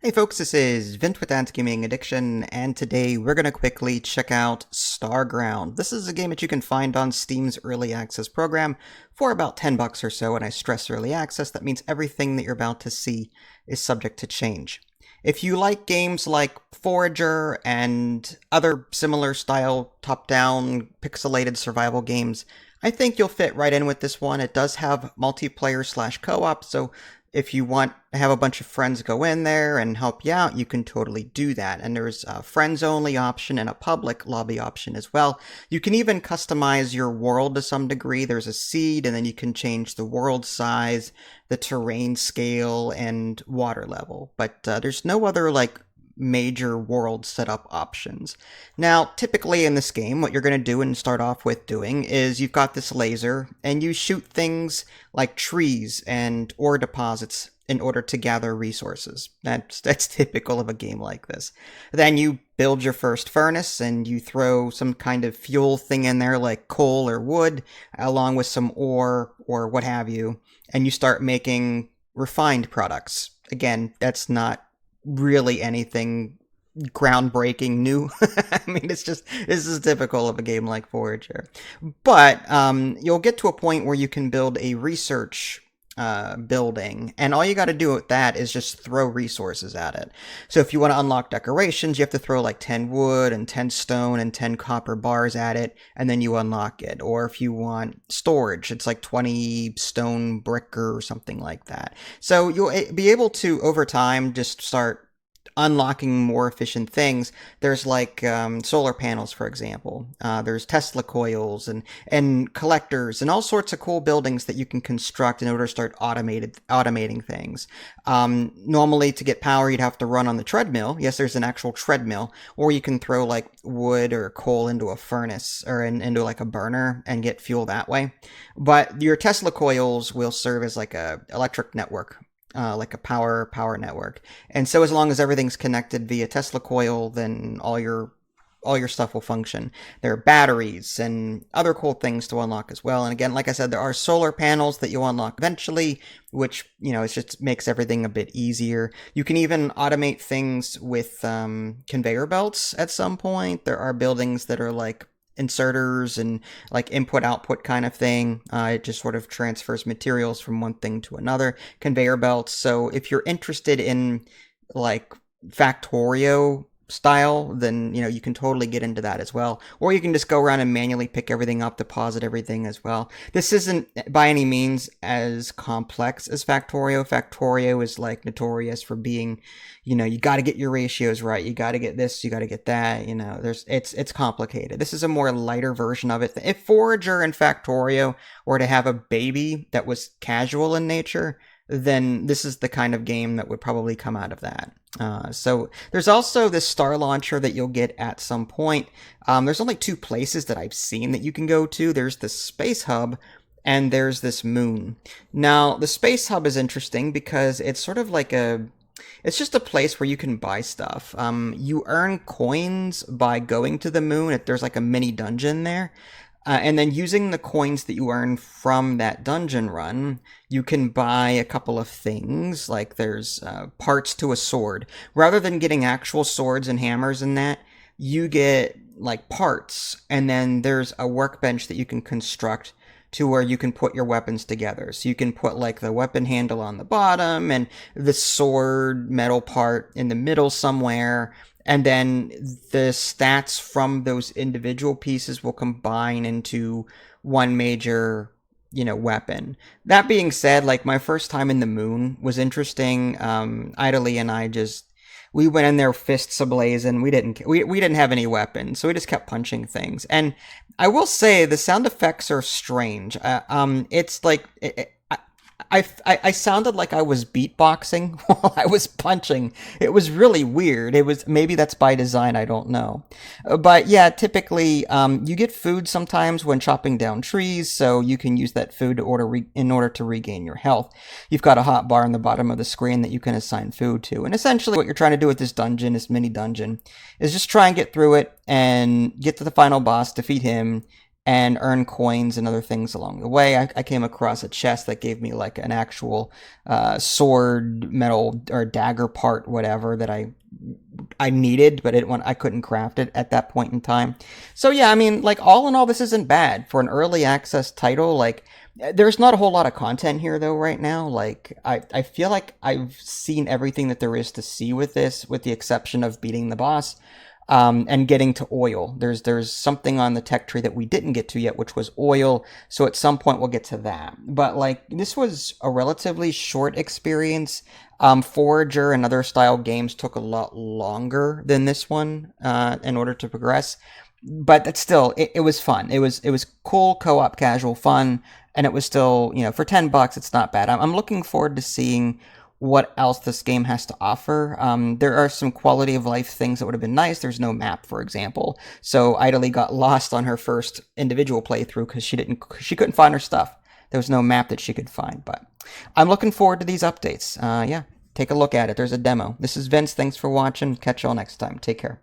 Hey folks, this is Vint with Dad's Gaming Addiction, and today we're going to quickly check out Starground. This is a game that you can find on Steam's Early Access program for about 10 bucks or so, and I stress Early Access, that means everything that you're about to see is subject to change. If you like games like Forager and other similar style top-down pixelated survival games, I think you'll fit right in with this one. It does have multiplayer slash co-op, so if you want to have a bunch of friends go in there and help you out, you can totally do that. And there's a friends only option and a public lobby option as well. You can even customize your world to some degree. There's a seed, and then you can change the world size, the terrain scale, and water level. But there's no other major world setup options. Now, typically in this game, what you're going to do and start off with doing is you've got this laser and you shoot things like trees and ore deposits in order to gather resources. That's typical of a game like this. Then you build your first furnace and you throw some kind of fuel thing in there like coal or wood along with some ore or what have you, and you start making refined products. Again, that's not really anything groundbreaking new. I mean, this is typical of a game like Forager. But you'll get to a point where you can build a research building, and all you got to do with that is just throw resources at it. So if you want to unlock decorations, you have to throw like 10 wood and 10 stone and 10 copper bars at it, and then you unlock it. Or if you want storage, it's like 20 stone brick or something like that. So you'll be able to, over time, just start unlocking more efficient things. There's like solar panels, for example. There's Tesla coils and collectors and all sorts of cool buildings that you can construct in order to start automating things. Normally, to get power, you'd have to run on the treadmill. Yes, there's an actual treadmill, or you can throw like wood or coal into a furnace or into like a burner and get fuel that way. But your Tesla coils will serve as like a electric network. Like a power network. And so as long as everything's connected via Tesla coil, then all your stuff will function. There are batteries and other cool things to unlock as well. And again, like I said, there are solar panels that you'll unlock eventually, which, it just makes everything a bit easier. You can even automate things with conveyor belts at some point. There are buildings that are like inserters and like input-output kind of thing. It just sort of transfers materials from one thing to another. Conveyor belts. So if you're interested in like Factorio style, then you can totally get into that as well. Or you can just go around and manually pick everything up, deposit everything as well. This isn't by any means as complex as Factorio. Factorio is like notorious for being, you got to get your ratios right. You got to get this, you got to get that. It's complicated. This is a more lighter version of it. If Forager and Factorio were to have a baby that was casual in nature, then this is the kind of game that would probably come out of that. So there's also this star launcher that you'll get at some point. There's only two places that I've seen that you can go to. There's the space hub and there's this moon. Now, the space hub is interesting because it's sort of like it's just a place where you can buy stuff. You earn coins by going to the moon. There's like a mini dungeon there. And then using the coins that you earn from that dungeon run, you can buy a couple of things, like there's parts to a sword. Rather than getting actual swords and hammers and that, you get like parts, and then there's a workbench that you can construct to where you can put your weapons together. So you can put like the weapon handle on the bottom and the sword metal part in the middle somewhere. And then the stats from those individual pieces will combine into one major, weapon. That being said, like my first time in the moon was interesting. Idly and I we went in there fists ablaze, and we didn't have any weapons, so we just kept punching things. And I will say the sound effects are strange. It's like I sounded like I was beatboxing while I was punching. It was really weird. Maybe that's by design, I don't know. But yeah, typically you get food sometimes when chopping down trees, so you can use that food in order to regain your health. You've got a hot bar on the bottom of the screen that you can assign food to. And essentially what you're trying to do with this mini dungeon, is just try and get through it and get to the final boss, defeat him, and earn coins and other things along the way. I came across a chest that gave me like an actual sword, metal, or dagger part, whatever, that I needed, but I couldn't craft it at that point in time. So yeah, I mean, like, all in all, this isn't bad for an early access title. Like, there's not a whole lot of content here though right now. Like, I feel like I've seen everything that there is to see with this, with the exception of beating the boss. And getting to oil. There's something on the tech tree that we didn't get to yet, which was oil. So at some point we'll get to that. But like, this was a relatively short experience. Forager and other style games took a lot longer than this one in order to progress. But that's still, it was fun. It was cool co-op casual fun, and it was still, for $10, it's not bad. I'm looking forward to seeing what else this game has to offer. There are some quality of life things that would have been nice. There's no map, for example. So Idly got lost on her first individual playthrough because she couldn't find her stuff. There was no map that she could find. But I'm looking forward to these updates. Yeah, take a look at it. There's a demo. This is Vince. Thanks for watching. Catch y'all next time. Take care.